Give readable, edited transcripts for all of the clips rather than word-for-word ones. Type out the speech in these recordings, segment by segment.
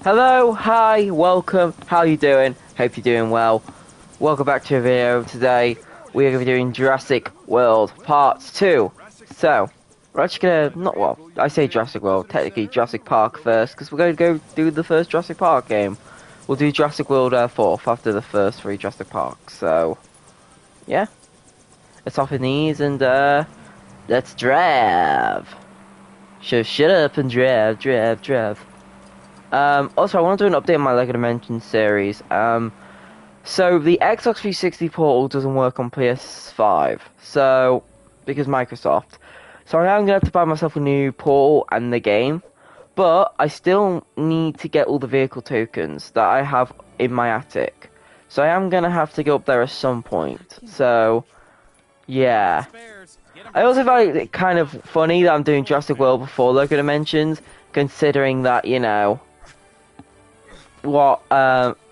Hello, hi, welcome, how you doing? Hope you're doing well. Welcome back to a video. Today we are going to be doing Jurassic World Part 2. So, we're actually going to, not well, I say Jurassic World, technically Jurassic Park first, because we're going to go do the first Jurassic Park game. We'll do Jurassic World 4th after the first 3 Jurassic Parks, so, yeah. Let's hop in these and, let's drive. Shut up and drive. Also, I want to do an update on my LEGO Dimensions series. So the Xbox 360 portal doesn't work on PS5, so because Microsoft. So now I'm gonna have to buy myself a new portal and the game, but I still need to get all the vehicle tokens that I have in my attic. So I am gonna have to go up there at some point. So yeah. I also find it kind of funny that I'm doing Jurassic World before LEGO Dimensions, considering that, you know,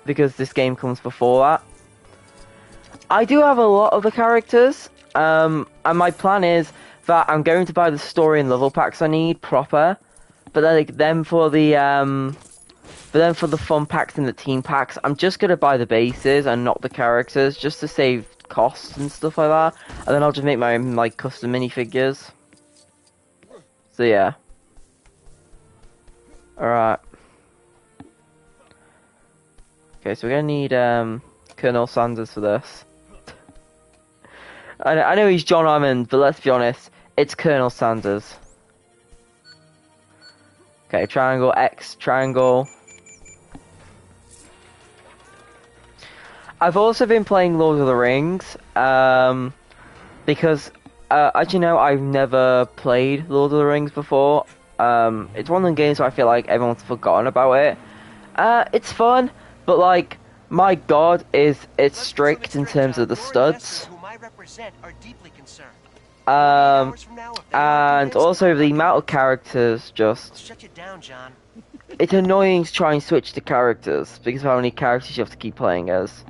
because this game comes before that. I do have a lot of the characters, and my plan is that I'm going to buy the story and level packs I need proper, but then for the fun packs and the team packs, I'm just gonna buy the bases and not the characters, just to save costs and stuff like that, and then I'll just make my own like custom minifigures. So yeah. Alright. Okay, so we're gonna need Colonel Sanders for this. I know he's John Hammond, but let's be honest, it's Colonel Sanders. Okay, triangle, X, triangle. I've also been playing Lord of the Rings, because, as you know, I've never played Lord of the Rings before. It's one of the games where I feel like everyone's forgotten about it. It's fun, but like, my god, it's strict in terms of the studs. And also the amount of characters just... It's annoying to try and switch to characters, because of how many characters you have to keep playing as.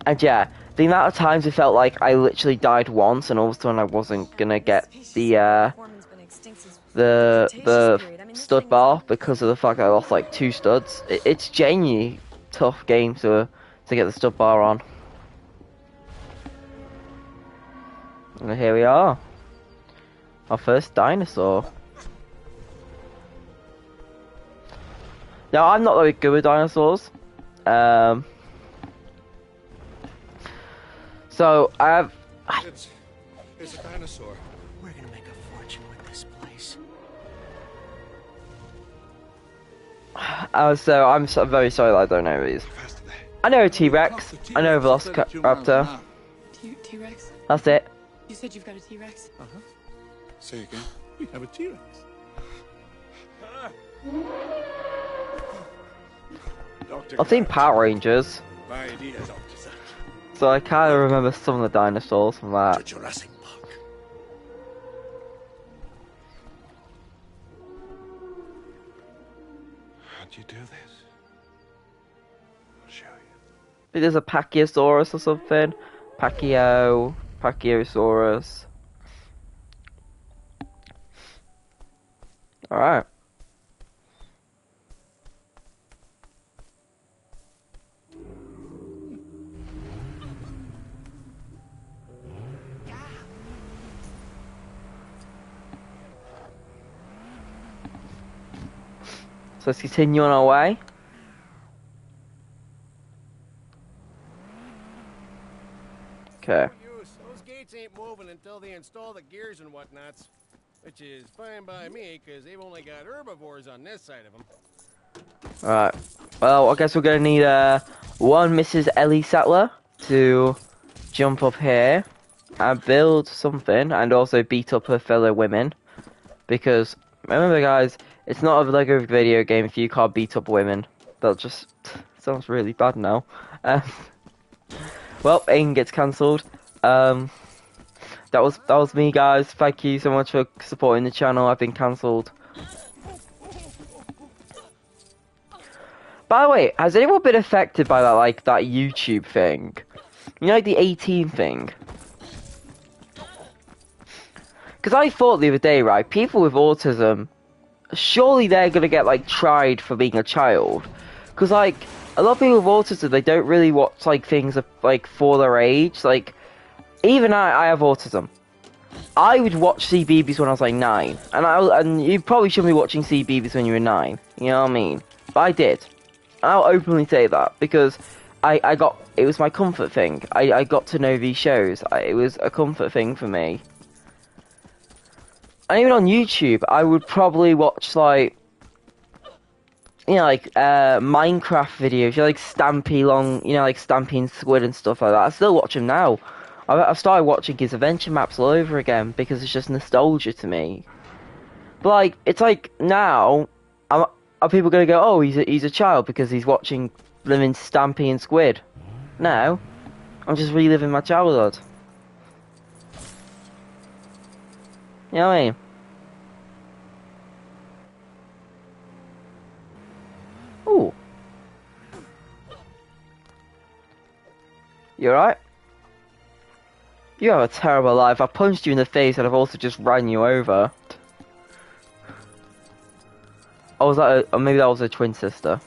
And yeah, the amount of times it felt like I literally died once, and all of a sudden I wasn't gonna get the stud bar because of the fact I lost like 2 studs. It's genuinely tough game to get the stud bar on. And here we are. Our first dinosaur. Now, I'm not very good with dinosaurs. So, I have... It's a dinosaur. We're gonna make a fortune with this place. So, I'm very sorry that I don't know these. I know a T-Rex. I know a Velociraptor. T-Rex? That's it. You said you've got a T-Rex? Uh-huh. Say again. We have a T-Rex. I've seen Power Rangers, My ideas, Dr. Zack. so I kind of remember some of the dinosaurs from The that. Jurassic Park. How'd you do this? I'll show you. Maybe there's a Pachyosaurus or something. Pachyosaurus. Alright. So let's continue on our way. Okay. Those gates ain't moving until they install the gears and whatnots, which is fine by me, because they've only got herbivores on this side of them. Alright. Well, I guess we're gonna need one Mrs. Ellie Sattler to jump up here and build something, and also beat up her fellow women. Because remember, guys, it's not a LEGO video game if you can't beat up women. That just sounds really bad now. Well, Aiden gets cancelled. That was me, guys. Thank you so much for supporting the channel. I've been cancelled. By the way, has anyone been affected by that, that YouTube thing? You know, like the 18 thing? Because I thought the other day, right, people with autism, surely they're gonna get, tried for being a child. Because, like, a lot of people with autism, they don't really watch, like, things like for their age. Like, even I have autism. I would watch CBeebies when I was like 9, and you probably shouldn't be watching CBeebies when you were 9. You know what I mean? But I did. And I'll openly say that because it was my comfort thing. I got to know these shows. It was a comfort thing for me. And even on YouTube, I would probably watch like, you know, like Minecraft videos. You know, like Stampy and Squid and stuff like that. I still watch them now. I've started watching his adventure maps all over again because it's just nostalgia to me. But like, it's like now, are people gonna go, oh, he's a child because he's watching living Stampy and Squid? No, I'm just reliving my childhood. You know what I mean? Ooh. You alright? You have a terrible life. I punched you in the face and I've also just ran you over. Oh, or maybe that was a twin sister.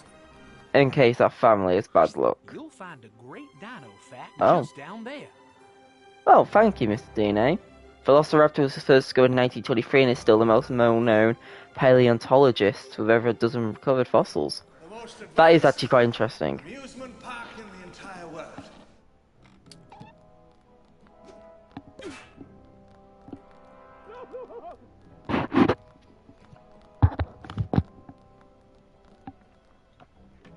In case that family is bad luck. You'll find a great dino fact just down there. Oh, thank you, Mr. DNA. Velociraptor was first discovered in 1923 and is still the most well-known paleontologist with over a dozen recovered fossils. That is actually quite interesting. Amusement park in the entire world.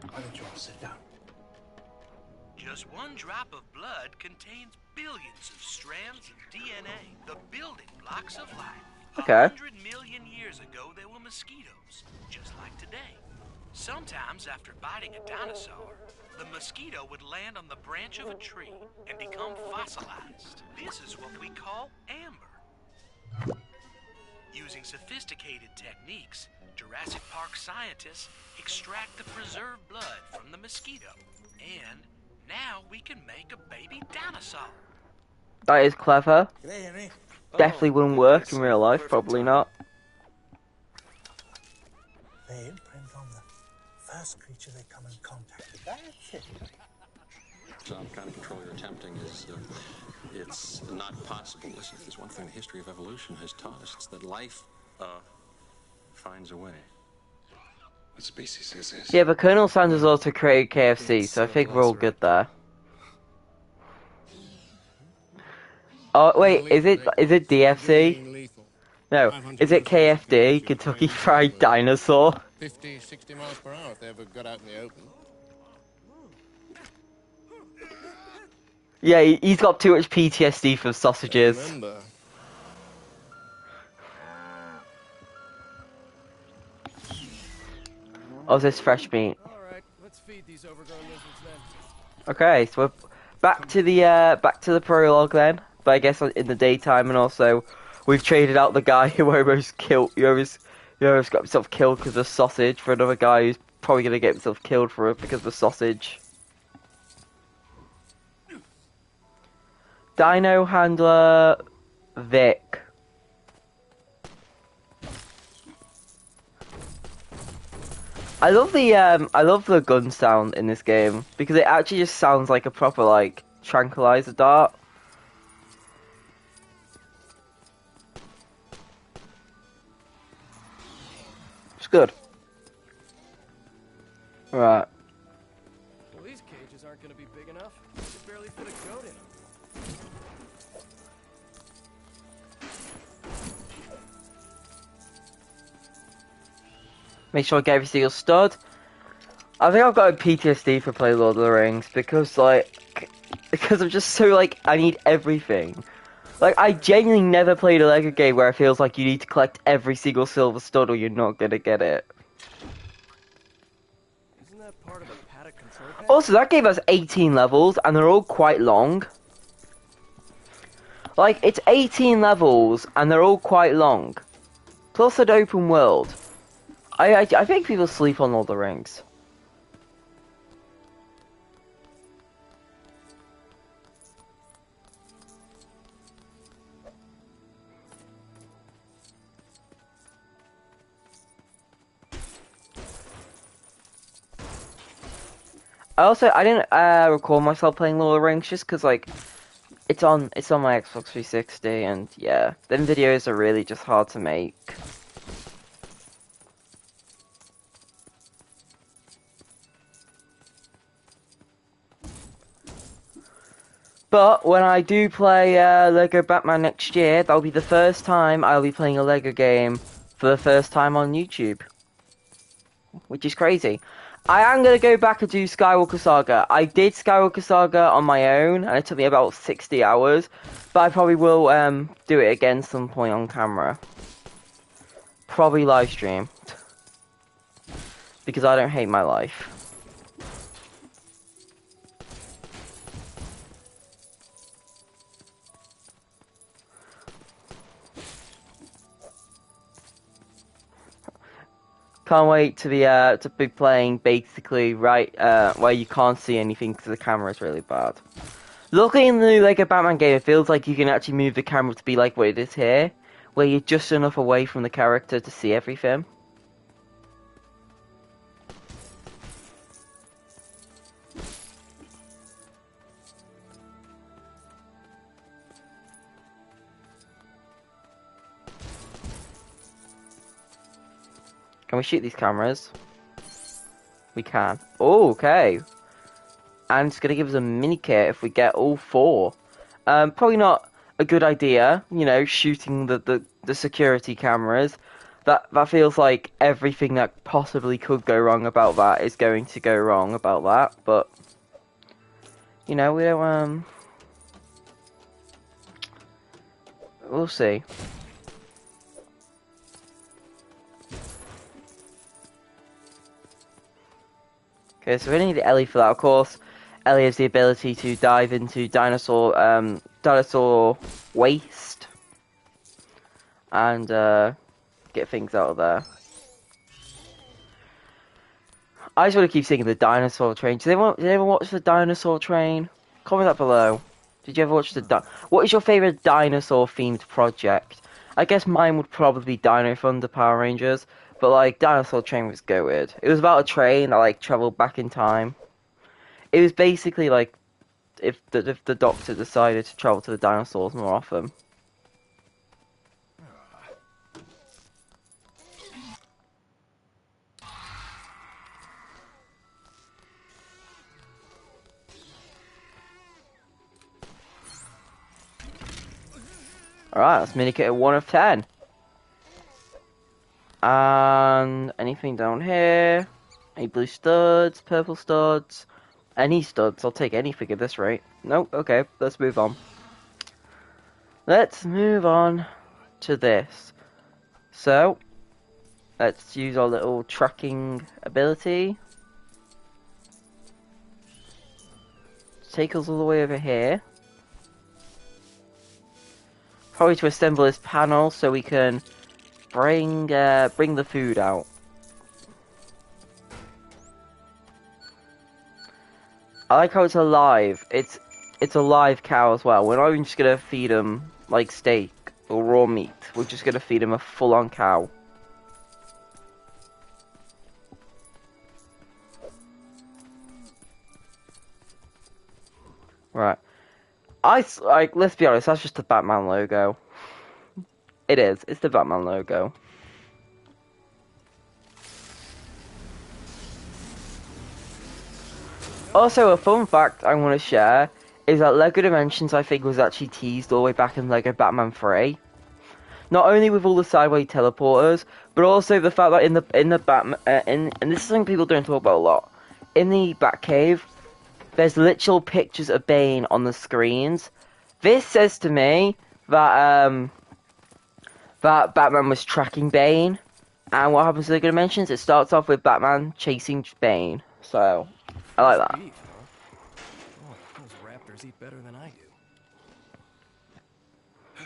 Why don't you all sit down? Just one drop of blood contains billions of strands of DNA, the building blocks of life. Okay. 100 million years ago, there were mosquitoes, just like today. Sometimes, after biting a dinosaur, the mosquito would land on the branch of a tree and become fossilized. This is what we call amber. Using sophisticated techniques, Jurassic Park scientists extract the preserved blood from the mosquito. And now we can make a baby dinosaur. That is clever. G'day, Henry. Definitely wouldn't work in real life, probably not. They imprint on the first creature they come in contact with. That's it. Some kind of control you're attempting is, it's not possible. Listen, if there's one thing the history of evolution has taught us, it's that life, finds a way. What species is this? Yeah, but Colonel Sanders also created KFC, so I think we're all good there. Oh wait, is it DFC? No, is it KFD? Kentucky Fried Dinosaur? 50, 60 miles per hour if they ever got out in the open. Yeah, he's got too much PTSD from sausages. Remember. Oh, is this fresh meat? Alright, let's feed these overgrown lizards then. Okay, so we're back to the prologue then. But I guess in the daytime, and also we've traded out the guy who almost got himself killed because of sausage for another guy who's probably gonna get himself killed for it because of the sausage. Dino handler Vic. I love the gun sound in this game because it actually just sounds like a proper like tranquilizer dart. It's good. Right. Well, these cages aren't going to be big enough. You could barely fit a goat in them. Make sure I get every single stud. I think I've got a PTSD for playing Lord of the Rings because I'm just so like I need everything. Like I genuinely never played a Lego game where it feels like you need to collect every single silver stud or you're not gonna get it. Isn't that part of the paddock control panel? Also, that game has 18 levels and they're all quite long. Like it's 18 levels and they're all quite long. Plus an open world. I think people sleep on Lord of the Rings. I didn't record myself playing Lord of the Rings just because like it's on my Xbox 360 and yeah, them videos are really just hard to make. But when I do play Lego Batman next year, that'll be the first time I'll be playing a Lego game for the first time on YouTube, which is crazy. I am going to go back and do Skywalker Saga. I did Skywalker Saga on my own, and it took me about 60 hours, but I probably will do it again some point on camera. Probably live stream, because I don't hate my life. Can't wait to be playing basically right where you can't see anything because the camera is really bad. Looking in the new Lego Batman game, it feels like you can actually move the camera to be like what it is here, where you're just enough away from the character to see everything. Can we shoot these cameras? We can. Oh, okay. And it's going to give us a mini kit if we get all 4. Probably not a good idea, you know, shooting the security cameras. That feels like everything that possibly could go wrong about that is going to go wrong about that. But, you know, we don't, we'll see. Okay, so we need Ellie for that, of course. Ellie has the ability to dive into dinosaur waste and get things out of there. I just want to keep singing the dinosaur train. Did anyone watch the dinosaur train? Comment that below. Did you ever watch the What is your favourite dinosaur themed project? I guess mine would probably be Dino Thunder Power Rangers, but like Dinosaur Train was goated. It was about a train that like travelled back in time. It was basically like if the Doctor decided to travel to the dinosaurs more often. Alright, that's minikit at 1 of 10. And anything down here? Any blue studs, purple studs? Any studs? I'll take anything at this rate. Nope, okay, let's move on. Let's move on to this. So, let's use our little tracking ability. Take us all the way over here. Probably to assemble this panel so we can bring the food out. I like how it's alive. It's a live cow as well. We're not even just gonna feed them like steak or raw meat. We're just gonna feed them a full-on cow. Right. Let's be honest, that's just the Batman logo. It is. It's the Batman logo. Also, a fun fact I want to share is that LEGO Dimensions, I think, was actually teased all the way back in LEGO Batman 3. Not only with all the sideway teleporters, but also the fact that in the Batman and this is something people don't talk about a lot. In the Batcave, there's literal pictures of Bane on the screens. This says to me that that Batman was tracking Bane, and what happens to LEGO Dimensions? It starts off with Batman chasing Bane. So I like that. Beef, huh? Oh, those raptors eat better than I do.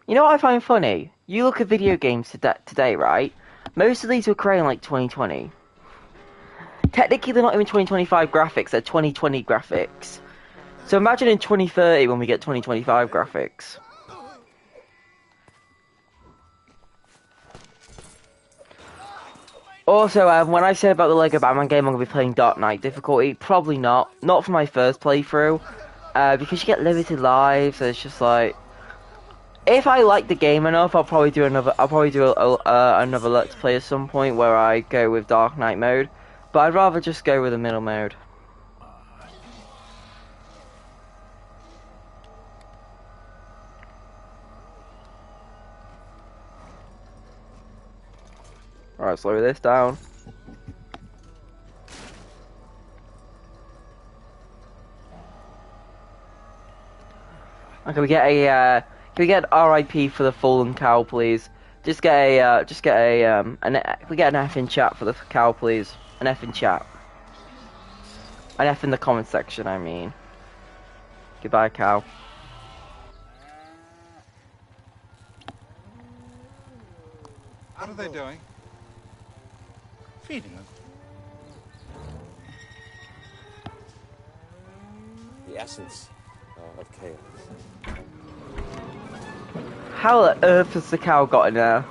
You know what I find funny? You look at video games today, right? Most of these were created in like 2020. Technically, they're not even 2025 graphics, they're 2020 graphics. So imagine in 2030 when we get 2025 graphics. Also, when I said about the Lego Batman game, I'm going to be playing Dark Knight difficulty. Probably not. Not for my first playthrough. Because you get limited lives, so it's just like... If I like the game enough, I'll probably do another another Let's Play at some point where I go with Dark Knight mode. But I'd rather just go with the middle mode. Alright, slow this down. Okay, we get a can we get RIP for the fallen cow, please? Just get we get an F in chat for the cow, please. An F in chat. An F in the comment section, I mean. Goodbye, cow. What are they doing? Feeding them. The essence of chaos. How on earth has the cow got in there?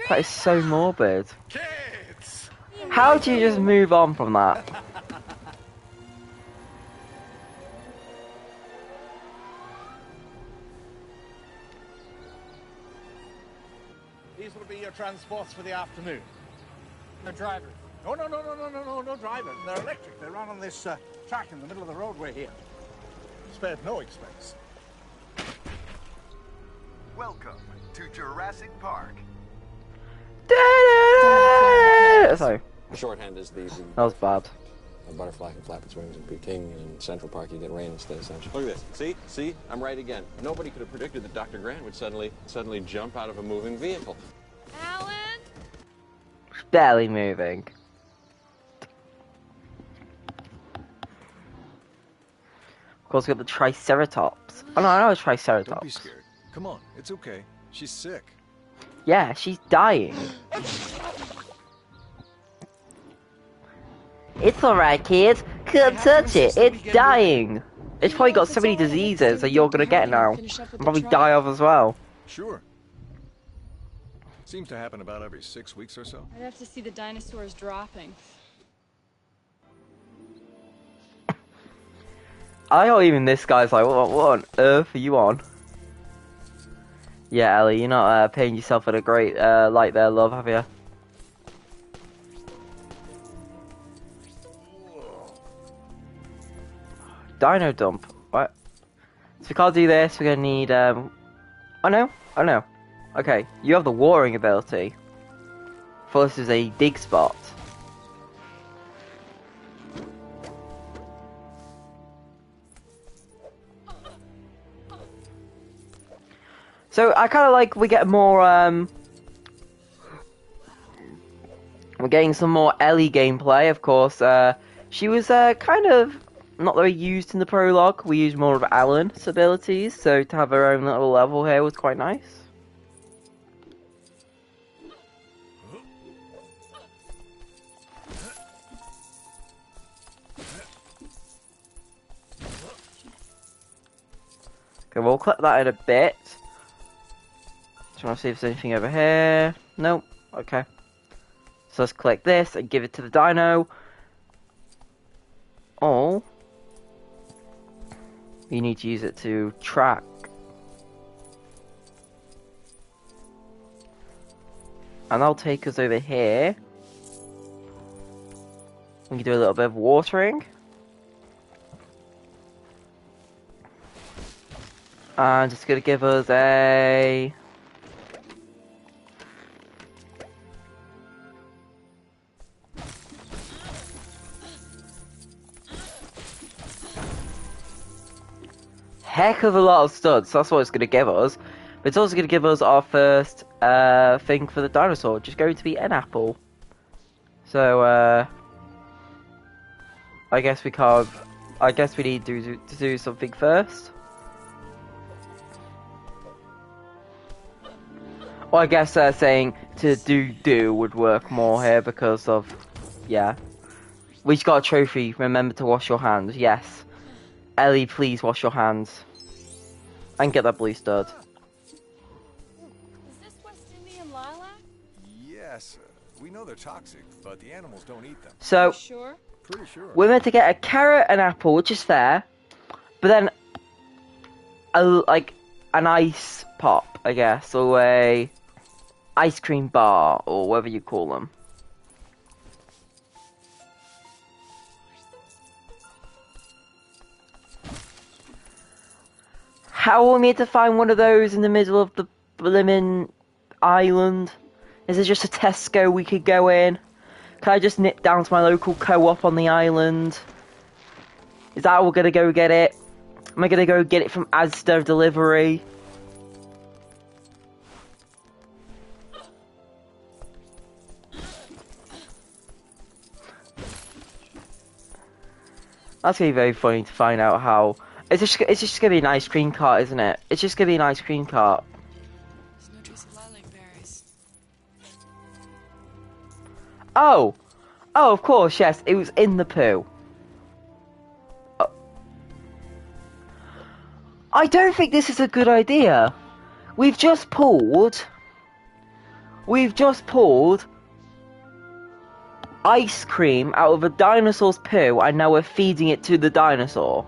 That is so morbid. Kids! How do you just move on from that? These will be your transports for the afternoon. No driver. No driver. They're electric. They run on this track in the middle of the roadway here. Spared no expense. Welcome to Jurassic Park. Sorry, The shorthand is the that was bad. a butterfly can flap its wings and be king, and in Central Park you get rain instead of sunshine. Look at this. See? I'm right again. Nobody could have predicted that Dr. Grant would suddenly jump out of a moving vehicle. Alan? It's barely moving. Of course, we got the Triceratops. Oh no, I know it's Triceratops. Don't be scared. Come on, it's okay. She's sick. Yeah, she's dying. It's alright, kids. Can't touch it. It's dying. It's probably got so many diseases that you're gonna get now. And probably die of as well. Sure. Seems to happen about every 6 weeks or so. I'd have to see the dinosaurs dropping. I know even this guy's like, what on earth are you on? Yeah, Ellie, you're not paying yourself at a great light there, love, have you? Dino dump. What? So we can't do this. We're gonna need. Oh no. Okay, you have the watering ability. For this is a dig spot. So I kind of like we get more. We're getting some more Ellie gameplay, of course. She was kind of not very used in the prologue. We used more of Alan's abilities, so to have her own little level here was quite nice. Okay, we'll clip that in a bit. Just want to see if there's anything over here. Nope. Okay. So let's click this and give it to the dino. Oh. You need to use it to track. And that'll take us over here. We can do a little bit of watering. And it's going to give us a... heck of a lot of studs. That's what it's going to give us. But it's also going to give us our first thing for the dinosaur, which is going to be an apple. So, I guess we can't... I guess we need to do something first. Well, I guess saying to do would work more here because of... Yeah. We just got a trophy. Remember to wash your hands. Yes. Ellie, please wash your hands. And get that blue stud. Yes, we know they're toxic, but the animals don't eat them. So Sure. Pretty sure. we're meant to get a carrot, an apple, which is fair, but then like an ice pop, I guess, or a ice cream bar, or whatever you call them. How are we meant to find one of those in the middle of the blimmin' island? Is there just a Tesco we could go in? Can I just nip down to my local co-op on the island? Is that how we're gonna go get it? Am I gonna go get it from Asda delivery? That's gonna be very funny to find out how. It's just gonna be an ice cream cart, isn't it? It's just gonna be an ice cream cart. There's no trace of lilac berries. Oh! Oh, of course, yes, it was in the poo. Oh. I don't think this is a good idea. We've just pulled ice cream out of a dinosaur's poo, and now we're feeding it to the dinosaur.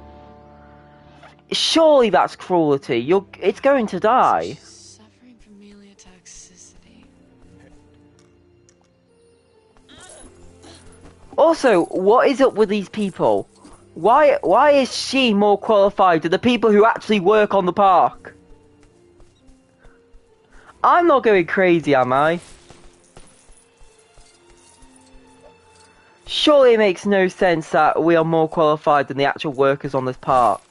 Surely that's cruelty. It's going to die. Suffering from meliotoxicity. Also, what is up with these people? Why is she more qualified than the people who actually work on the park? I'm not going crazy, am I? Surely it makes no sense that we are more qualified than the actual workers on this park.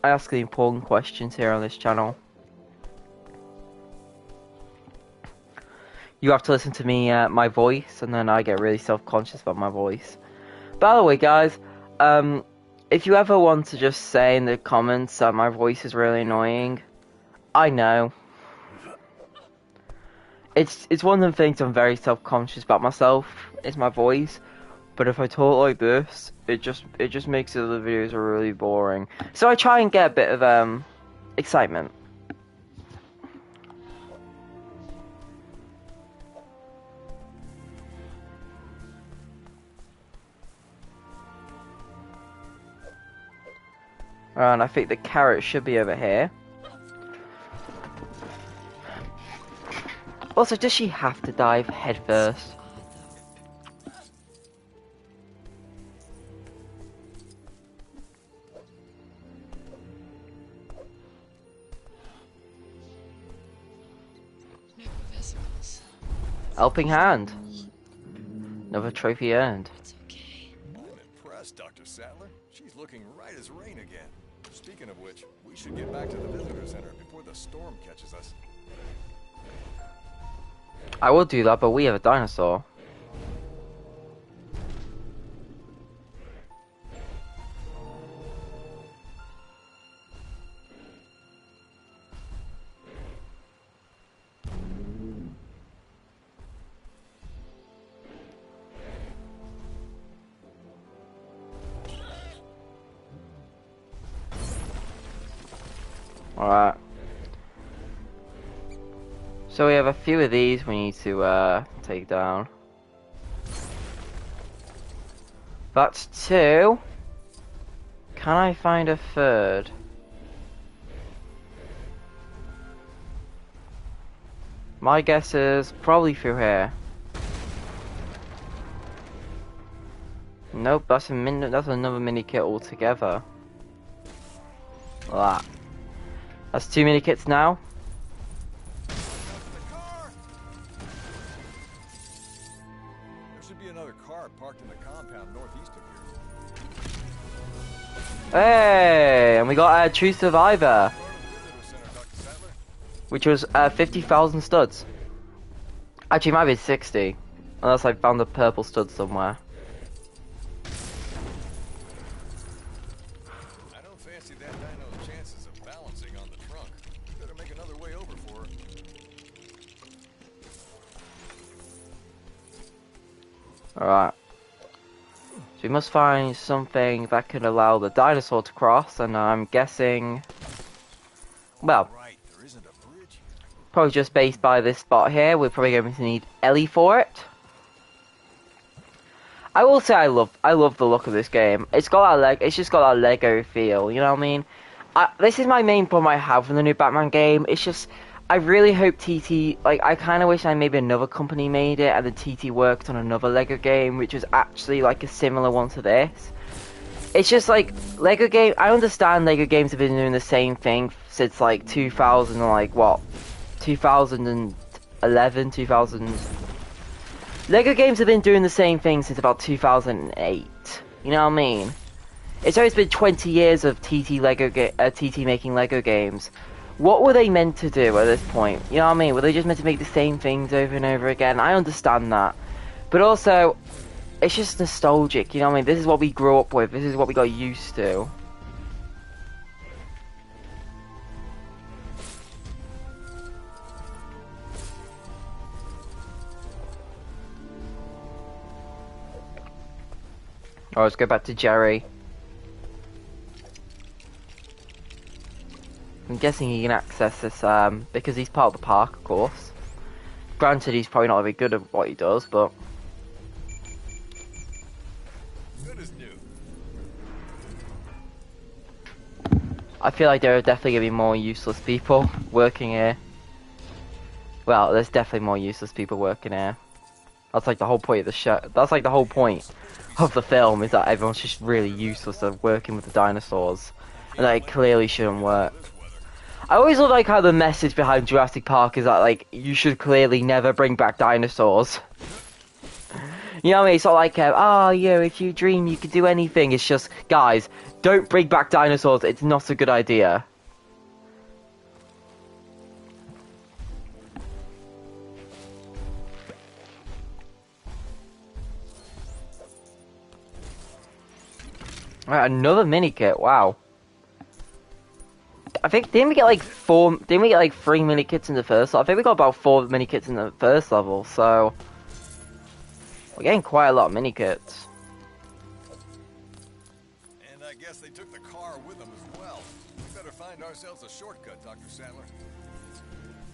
I ask the important questions here on this channel. You have to listen to me, my voice, and then I get really self-conscious about my voice. By the way, guys, if you ever want to just say in the comments that my voice is really annoying, I know. It's one of the things I'm very self-conscious about myself, is my voice. But if I talk like this, it just makes the other videos really boring. So I try and get a bit of excitement. And I think the carrot should be over here. Also, does she have to dive head first? Helping hand. Another trophy earned. It's okay. I'm impressed, Dr. Sattler. She's looking right as rain again. Speaking of which, we should get back to the visitor center before the storm catches us. I will do that, but we have a dinosaur. Alright. So we have a few of these we need to take down. That's two. Can I find a third? My guess is probably through here. Nope, that's another mini kit altogether. That. That's 2 mini kits now. There should be another car parked in the compound northeast of here. Hey, and we got a true survivor, which was 50,000 studs. Actually, it might be 60, unless I found a purple stud somewhere. I don't fancy that dino's chances of balancing on the trunk. You better make another way over for her. Alright. So we must find something that can allow the dinosaur to cross, and I'm guessing... Well, Right, there isn't a bridge. probably just based by this spot here, we're probably going to need Ellie for it. I will say I love the look of this game. It's got that it's just got that Lego feel, you know what I mean? This is my main problem I have with the new Batman game. It's just, I really hope TT, like, I kind of wish maybe another company made it, and then TT worked on another Lego game, which was actually, like, a similar one to this. It's just, like, Lego game, I understand Lego games have been doing the same thing since, like, 2000, like, what? 2011, 2000... Lego games have been doing the same thing since about 2008. You know what I mean? It's always been 20 years of TT making Lego games. What were they meant to do at this point? You know what I mean? Were they just meant to make the same things over and over again? I understand that. But also, it's just nostalgic, you know what I mean? This is what we grew up with. This is what we got used to. Alright, let's go back to Jerry. I'm guessing he can access this, because he's part of the park, of course. Granted, he's probably not very good at what he does, but... Good as new. I feel like there are definitely going to be more useless people working here. Well, there's definitely more useless people working here. That's like the whole point of the show. That's like the whole point of the film, is that everyone's just really useless at working with the dinosaurs. And that it clearly shouldn't work. I always love like how the message behind Jurassic Park is that like, you should clearly never bring back dinosaurs. You know what I mean? It's not like, oh yeah, if you dream you could do anything. It's just, guys, don't bring back dinosaurs. It's not a good idea. Alright, another mini kit. Wow. I think didn't we get like three mini kits in the first? I think we got about 4 mini kits in the first level. So we're getting quite a lot of mini kits. And I guess they took the car with them as well. We better find ourselves a shortcut, Dr. Sattler.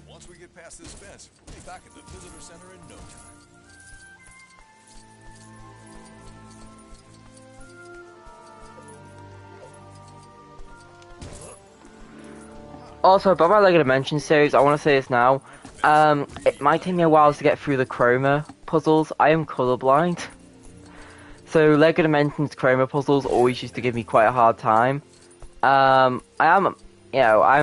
Once we get past this fence, we'll be back at the visitor center in no time. Also, about my Lego Dimensions series, I want to say this now. It might take me a while to get through the chroma puzzles. I am colorblind. So Lego Dimensions chroma puzzles always used to give me quite a hard time. I haven't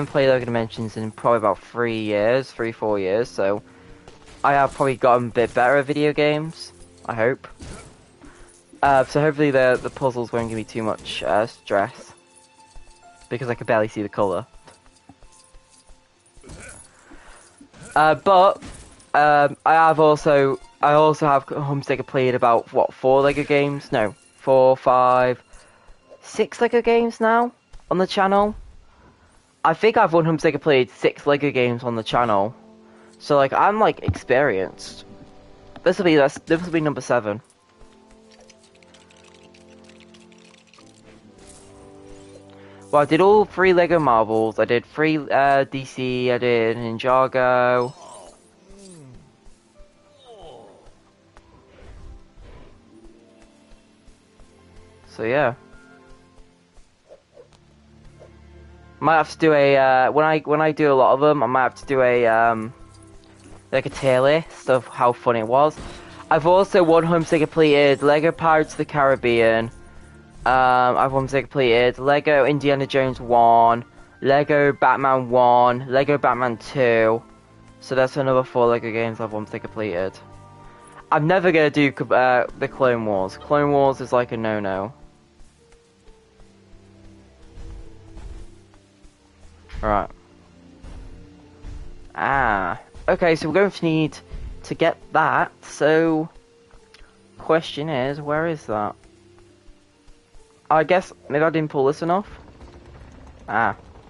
played Lego Dimensions in probably about 3-4 years, so I have probably gotten a bit better at video games, I hope. So hopefully the puzzles won't give me too much stress, because I can barely see the colour. But I also have Homestead completed about what 4 Lego games? No, 4, 5, 6 Lego games now on the channel. I think I've 100% completed 6 Lego games on the channel, so like I'm like experienced. This will be number 7. Well, I did all 3 Lego Marvels. I did 3 DC. I did Ninjago. So yeah, might have to do a when I do a lot of them, I might have to do a like a tier list of how fun it was. I've also 100% completed Lego Pirates of the Caribbean. I've 100% completed Lego Indiana Jones 1, Lego Batman 1, Lego Batman 2. So that's another 4 Lego games I've 100% completed. I'm never gonna do the Clone Wars. Clone Wars is like a no-no. Alright. Okay, so we're going to need to get that, so... Question is, where is that? I guess, maybe I didn't pull this enough?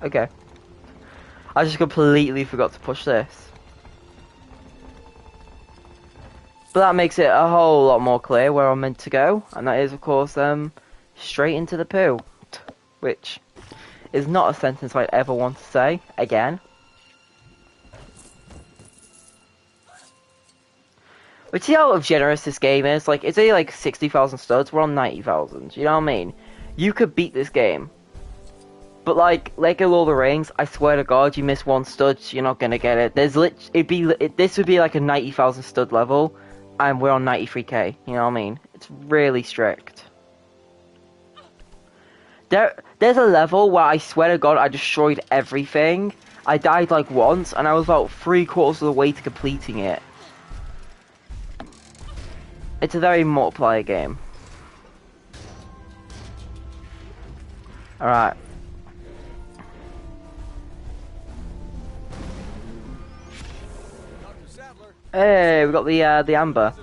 Okay. I just completely forgot to push this. But that makes it a whole lot more clear where I'm meant to go, and that is, of course, straight into the poo. Which is not a sentence I'd ever want to say again. But see how generous this game is? Like, it's only like 60,000 studs, we're on 90,000, you know what I mean? You could beat this game. But like Lord of the Rings, I swear to God, you miss one stud, you're not gonna get it. This would be like a 90,000 stud level, and we're on 93k, you know what I mean? It's really strict. There's a level where I swear to God, I destroyed everything. I died like once, and I was about 3/4 of the way to completing it. It's a very multiplayer game. Alright. Hey, we got the amber.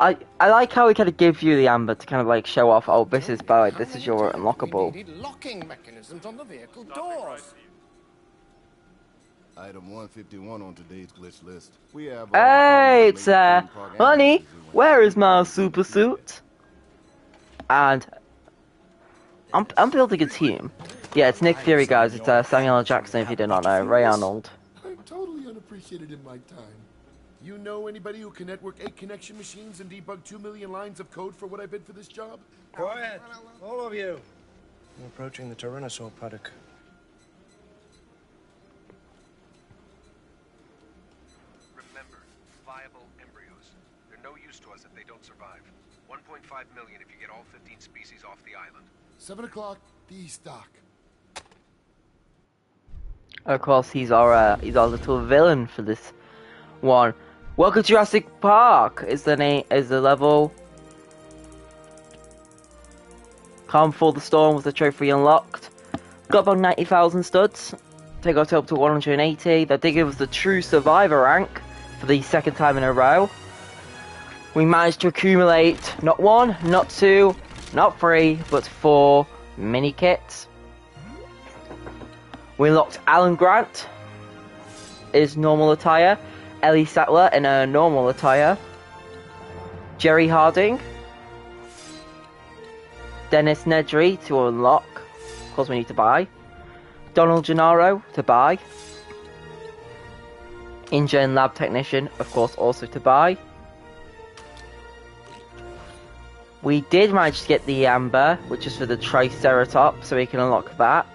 I like how he kind of gives you the amber to kind of like show off. Oh, this is bad. This is your unlockable. Locking mechanisms on the vehicle doors. Item 151 on today's glitch list. We have. Hey, it's honey. Where is my super suit? And I'm building a team. Yeah, it's Nick Fury, guys. It's Samuel L. Jackson, if you did not know. Ray Arnold. I'm totally unappreciated in my time. You know anybody who can network 8 connection machines and debug 2 million lines of code for what I bid for this job? Quiet, all of you. I'm approaching the Tyrannosaur paddock. Remember, viable embryos. They're no use to us if they don't survive. 1.5 million if you get all 15 species off the island. 7 o'clock, the dock. Of course, he's our little villain for this one. Welcome to Jurassic Park. Is the level. Calm before the storm with the trophy unlocked. Got about 90,000 studs. Take our total up to 180. That did give us the true survivor rank for the second time in a row. We managed to accumulate not 1, not 2, not 3, but 4 mini kits. We unlocked Alan Grant, his normal attire, Ellie Sattler in her normal attire, Jerry Harding, Dennis Nedry to unlock, of course we need to buy, Donald Gennaro to buy, InGen Lab Technician, of course also to buy. We did manage to get the Amber, which is for the Triceratops, so we can unlock that.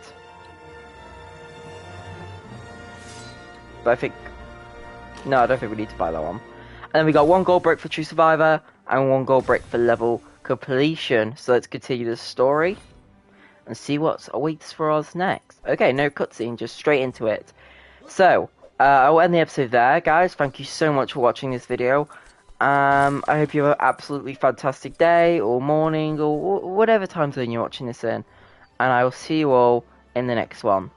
But I think... No, I don't think we need to buy that one. And then we got 1 gold brick for True Survivor, and 1 gold brick for level completion. So let's continue the story, and see what awaits for us next. Okay, no cutscene, just straight into it. So, I'll end the episode there, guys. Thank you so much for watching this video. I hope you have an absolutely fantastic day, or morning, or whatever time zone you're watching this in. And I will see you all in the next one.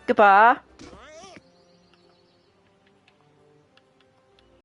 Goodbye!